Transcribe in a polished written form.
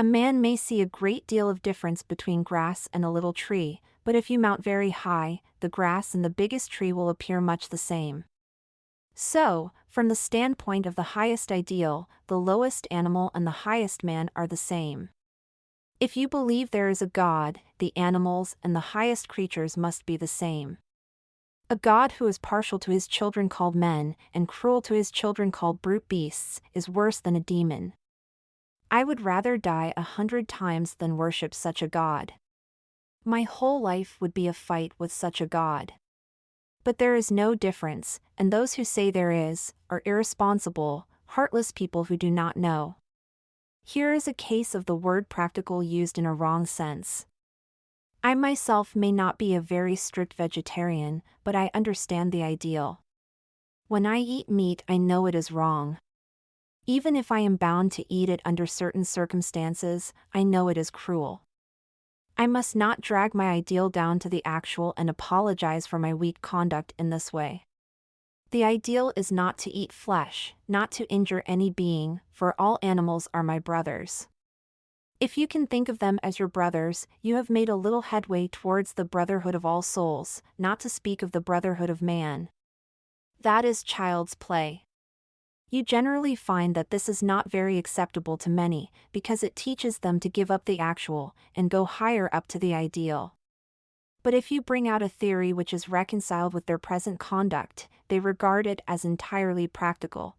A man may see a great deal of difference between grass and a little tree, but if you mount very high, the grass and the biggest tree will appear much the same. So, from the standpoint of the highest ideal, the lowest animal and the highest man are the same. If you believe there is a God, the animals and the highest creatures must be the same. A God who is partial to his children called men, and cruel to his children called brute beasts, is worse than a demon. I would rather die 100 times than worship such a God. My whole life would be a fight with such a God. But there is no difference, and those who say there is, are irresponsible, heartless people who do not know. Here is a case of the word practical used in a wrong sense. I myself may not be a very strict vegetarian, but I understand the ideal. When I eat meat, I know it is wrong. Even if I am bound to eat it under certain circumstances, I know it is cruel. I must not drag my ideal down to the actual and apologize for my weak conduct in this way. The ideal is not to eat flesh, not to injure any being, for all animals are my brothers. If you can think of them as your brothers, you have made a little headway towards the Brotherhood of All Souls, not to speak of the Brotherhood of Man. That is child's play. You generally find that this is not very acceptable to many, because it teaches them to give up the actual, and go higher up to the ideal. But if you bring out a theory which is reconciled with their present conduct, they regard it as entirely practical,